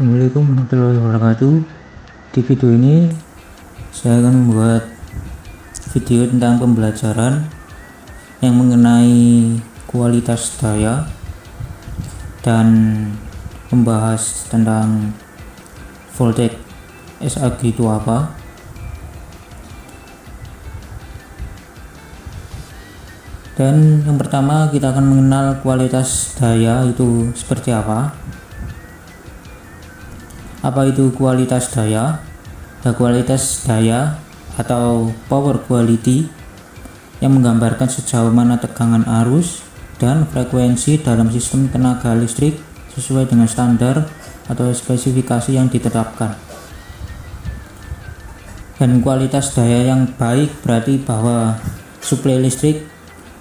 Assalamualaikum warahmatullahi wabarakatuh. Di video ini saya akan membuat video tentang pembelajaran yang mengenai kualitas daya dan membahas tentang voltage SAG itu apa. Dan yang pertama kita akan mengenal kualitas daya itu seperti apa. Apa itu kualitas daya? Kualitas daya atau power quality yang menggambarkan sejauh mana tegangan arus dan frekuensi dalam sistem tenaga listrik sesuai dengan standar atau spesifikasi yang ditetapkan. Dan kualitas daya yang baik berarti bahwa suplai listrik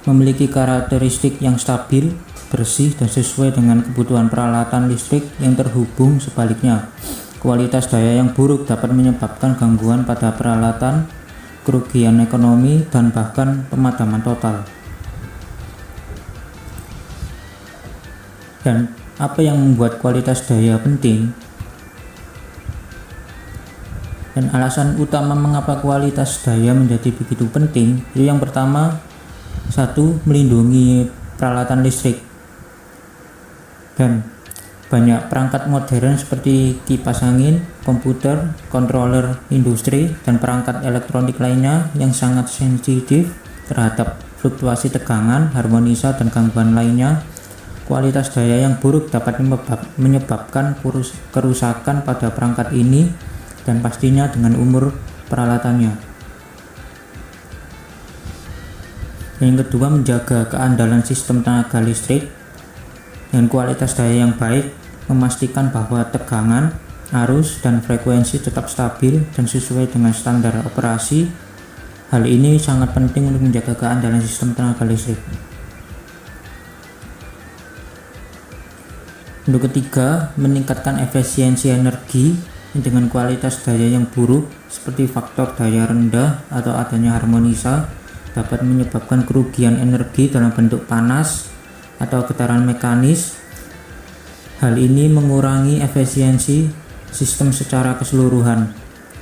memiliki karakteristik yang stabil, bersih, dan sesuai dengan kebutuhan peralatan listrik yang terhubung. Sebaliknya, kualitas daya yang buruk dapat menyebabkan gangguan pada peralatan, kerugian ekonomi, dan bahkan pemadaman total. Dan apa yang membuat kualitas daya penting? Dan alasan utama mengapa kualitas daya menjadi begitu penting, itu yang pertama, satu, melindungi peralatan listrik. Dan banyak perangkat modern seperti kipas angin, komputer, controller industri, dan perangkat elektronik lainnya yang sangat sensitif terhadap fluktuasi tegangan, harmonisa, dan gangguan lainnya. Kualitas daya yang buruk dapat menyebabkan kerusakan pada perangkat ini dan pastinya dengan umur peralatannya. Yang kedua, menjaga keandalan sistem tenaga listrik. Dan kualitas daya yang baik memastikan bahwa tegangan, arus, dan frekuensi tetap stabil dan sesuai dengan standar operasi. Hal ini sangat penting untuk menjaga keandalan sistem tenaga listrik. Untuk ketiga, meningkatkan efisiensi energi. Dengan kualitas daya yang buruk seperti faktor daya rendah atau adanya harmonisa dapat menyebabkan kerugian energi dalam bentuk panas atau getaran mekanis. Hal ini mengurangi efisiensi sistem secara keseluruhan.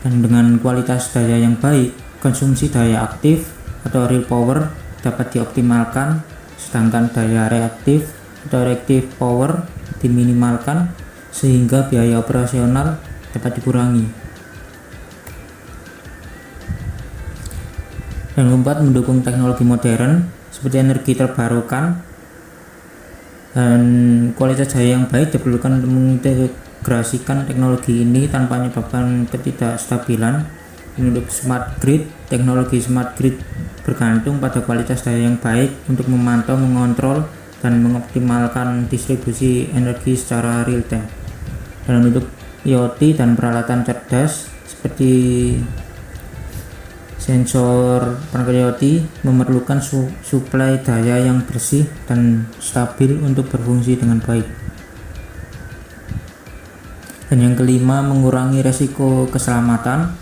Dan dengan kualitas daya yang baik, konsumsi daya aktif atau real power dapat dioptimalkan, sedangkan daya reaktif atau reactive power diminimalkan sehingga biaya operasional dapat dikurangi. Dan keempat, mendukung teknologi modern seperti energi terbarukan. Dan kualitas daya yang baik diperlukan untuk mengintegrasikan teknologi ini tanpa menyebabkan ketidakstabilan. Untuk smart grid, teknologi smart grid bergantung pada kualitas daya yang baik untuk memantau, mengontrol, dan mengoptimalkan distribusi energi secara real time. Dan untuk IoT dan peralatan cerdas seperti sensor perangkat IoT memerlukan suplai daya yang bersih dan stabil untuk berfungsi dengan baik. Dan yang kelima, mengurangi resiko keselamatan.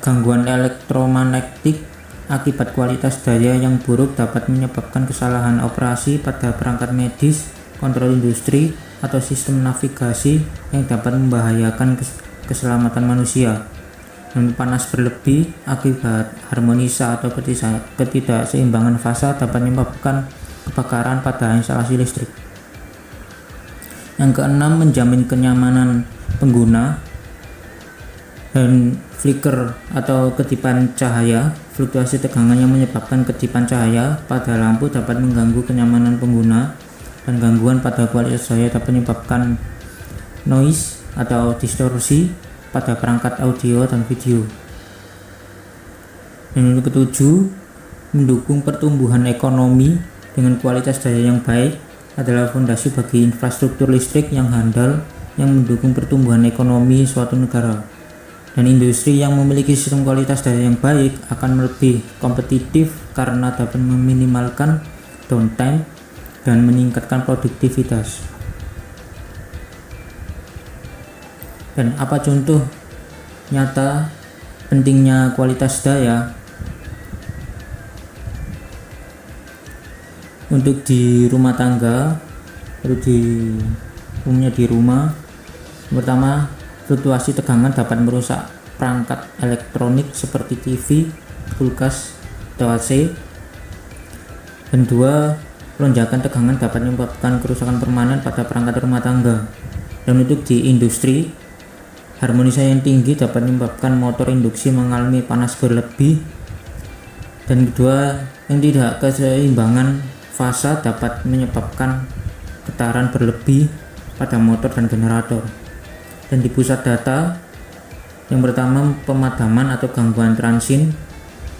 Gangguan elektromagnetik akibat kualitas daya yang buruk dapat menyebabkan kesalahan operasi pada perangkat medis, kontrol industri, atau sistem navigasi yang dapat membahayakan keselamatan manusia. Dan panas berlebih akibat harmonisa atau ketidakseimbangan fasa dapat menyebabkan kebakaran pada instalasi listrik. Yang keenam, menjamin kenyamanan pengguna. Dan flicker atau kedipan cahaya, fluktuasi tegangan yang menyebabkan kedipan cahaya pada lampu dapat mengganggu kenyamanan pengguna. Dan gangguan pada kualitas daya dapat menyebabkan noise atau distorsi pada perangkat audio dan video. Dan yang ketujuh, mendukung pertumbuhan ekonomi. Dengan kualitas daya yang baik adalah fondasi bagi infrastruktur listrik yang handal yang mendukung pertumbuhan ekonomi suatu negara. Dan industri yang memiliki sistem kualitas daya yang baik akan lebih kompetitif karena dapat meminimalkan downtime dan meningkatkan produktivitas. Dan apa contoh nyata pentingnya kualitas daya? Untuk di rumah tangga, itu umumnya di rumah. Yang pertama, fluktuasi tegangan dapat merusak perangkat elektronik seperti TV, kulkas, atau AC. Dan dua, lonjakan tegangan dapat menyebabkan kerusakan permanen pada perangkat rumah tangga. Dan untuk di industri, harmonisasi yang tinggi dapat menyebabkan motor induksi mengalami panas berlebih. Dan kedua, yang tidak keseimbangan fasa dapat menyebabkan getaran berlebih pada motor dan generator. Dan di pusat data, yang pertama, pemadaman atau gangguan transit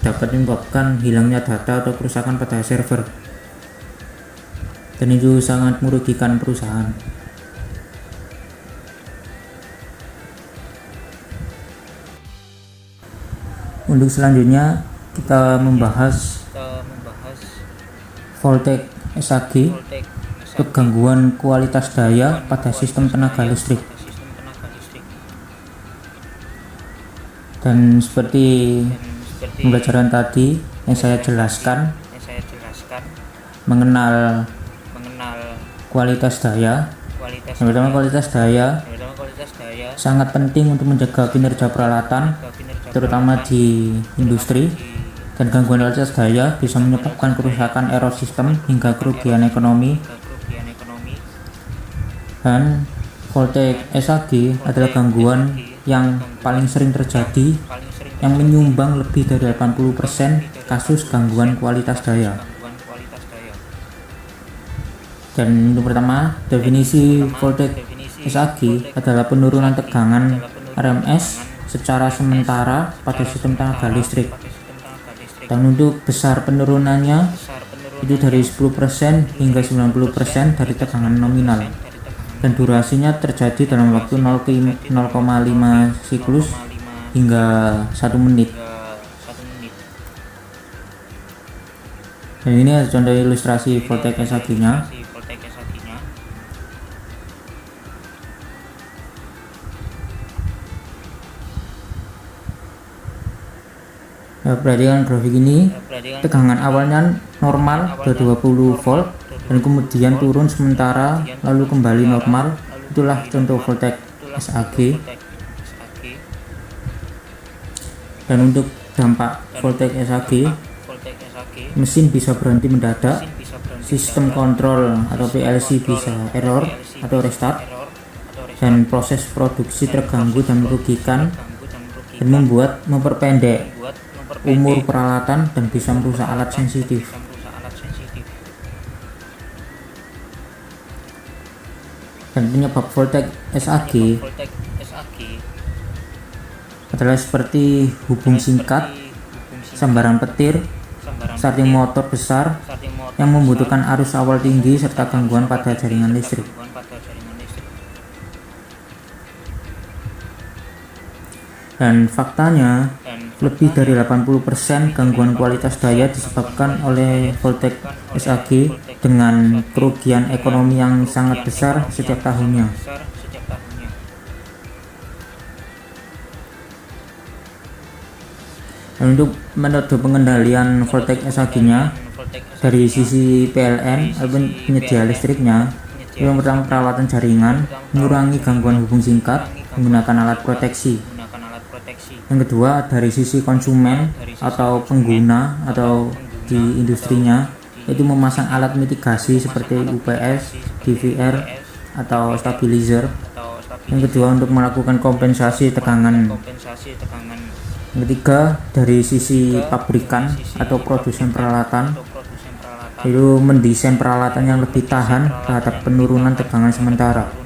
dapat menyebabkan hilangnya data atau kerusakan pada server, dan itu sangat merugikan perusahaan. Untuk selanjutnya kita membahas voltage SAG, kegangguan kualitas daya pada sistem tenaga listrik. Dan seperti pembelajaran tadi yang saya jelaskan, mengenal kualitas daya. Yang pertama, kualitas daya sangat penting untuk menjaga kinerja peralatan, terutama di industri. Dan gangguan kualitas daya bisa menyebabkan kerusakan error sistem hingga kerugian ekonomi. Dan voltage SAG adalah gangguan yang paling sering terjadi, yang menyumbang lebih dari 80% kasus gangguan kualitas daya. Dan untuk pertama, definisi voltage SAG adalah penurunan tegangan RMS secara sementara pada sistem tenaga listrik. Dan untuk besar penurunannya itu dari 10% hingga 90% dari tegangan nominal. Dan durasinya terjadi dalam waktu 0,5 siklus hingga 1 menit. Dan ini adalah contoh ilustrasi voltage SAG-nya. Perhatikan grafik ini, tegangan awalnya normal 20 volt dan kemudian turun sementara lalu kembali normal. Itulah contoh voltage SAG. Dan untuk dampak voltage SAG, mesin bisa berhenti mendadak, sistem kontrol atau PLC bisa error atau restart, dan proses produksi terganggu dan merugikan, dan memperpendek umur peralatan dan bisa merusak alat sensitif. Dan penyebab voltage SAG adalah seperti hubung singkat, sambaran petir, starting motor besar yang membutuhkan arus awal tinggi, serta gangguan pada jaringan listrik. Dan faktanya, lebih dari 80% gangguan kualitas daya disebabkan oleh voltage SAG dengan kerugian ekonomi yang sangat besar setiap tahunnya. Dan untuk metode pengendalian voltage SAG-nya dari sisi PLN atau penyedia listriknya, yang pertama, perawatan jaringan, mengurangi gangguan hubung singkat menggunakan alat proteksi. Yang kedua, dari sisi konsumen atau pengguna atau di industrinya, yaitu memasang alat mitigasi seperti UPS, DVR, atau stabilizer. Yang kedua, untuk melakukan kompensasi tegangan. Yang ketiga, dari sisi pabrikan atau produsen peralatan, yaitu mendesain peralatan yang lebih tahan terhadap penurunan tegangan sementara.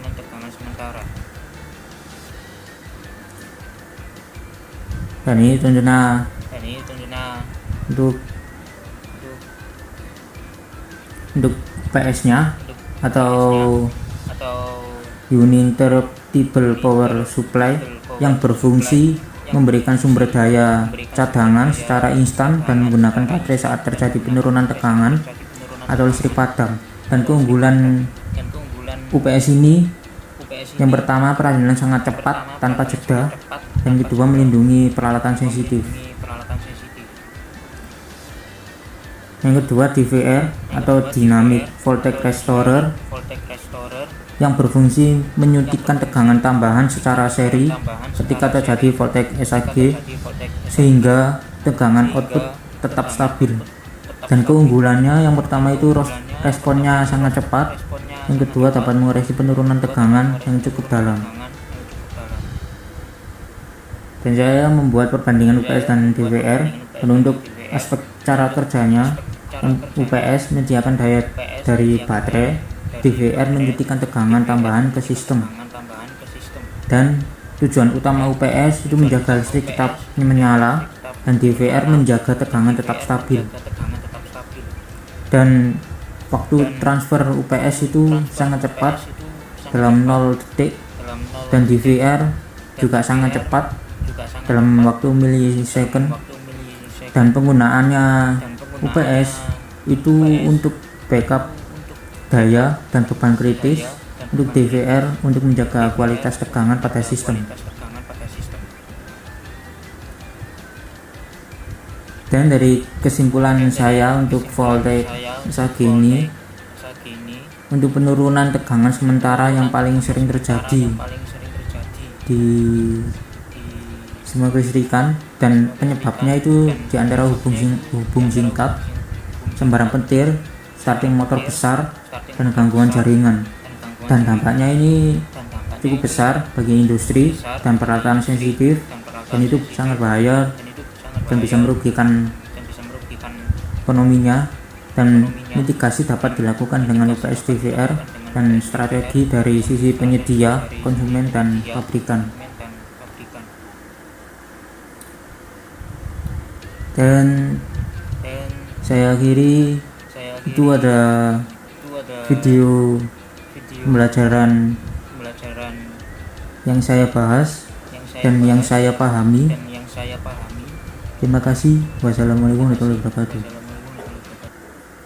Dan ini contohnya untuk PS-nya atau uninterruptible power supply yang berfungsi memberikan sumber daya cadangan secara instan dan menggunakan baterai saat terjadi penurunan tegangan atau listrik padam. Dan keunggulan UPS ini, yang pertama, peralihan sangat cepat tanpa jeda, dan kedua, melindungi peralatan sensitif. Yang kedua, DVR atau Dynamic Voltage Restorer yang berfungsi menyuntikkan tegangan tambahan secara seri ketika terjadi voltage SAG sehingga tegangan output tetap stabil. Dan keunggulannya yang pertama itu responnya sangat cepat, yang kedua dapat mengoreksi penurunan tegangan yang cukup dalam. Dan saya membuat perbandingan UPS dan DVR. Dan untuk aspek cara kerjanya, UPS menyediakan daya dari baterai, DVR menyuntikkan tegangan tambahan ke sistem. Dan tujuan utama UPS itu menjaga listrik tetap menyala dan DVR menjaga tegangan tetap stabil. Dan waktu transfer UPS itu sangat cepat dalam 0 detik, dan DVR juga sangat cepat dalam waktu milisecond. Dan penggunaannya UPS itu untuk backup daya dan beban kritis, untuk DVR untuk menjaga kualitas tegangan pada sistem. Dan dari kesimpulan saya untuk voltage SAG ini, untuk penurunan tegangan sementara yang paling sering terjadi di semua kelistrikan, dan penyebabnya itu diantara hubung singkat, sembarang petir, starting motor besar, dan gangguan jaringan. Dan dampaknya ini cukup besar bagi industri dan peralatan sensitif, dan itu sangat bahaya dan bisa merugikan ekonominya. Dan mitigasi dapat dilakukan dengan UPS DVR dan strategi dari sisi penyedia, konsumen, dan pabrikan. Dan saya akhiri, itu ada video pembelajaran yang saya bahas dan yang saya pahami. Terima kasih. Wassalamualaikum warahmatullahi wabarakatuh.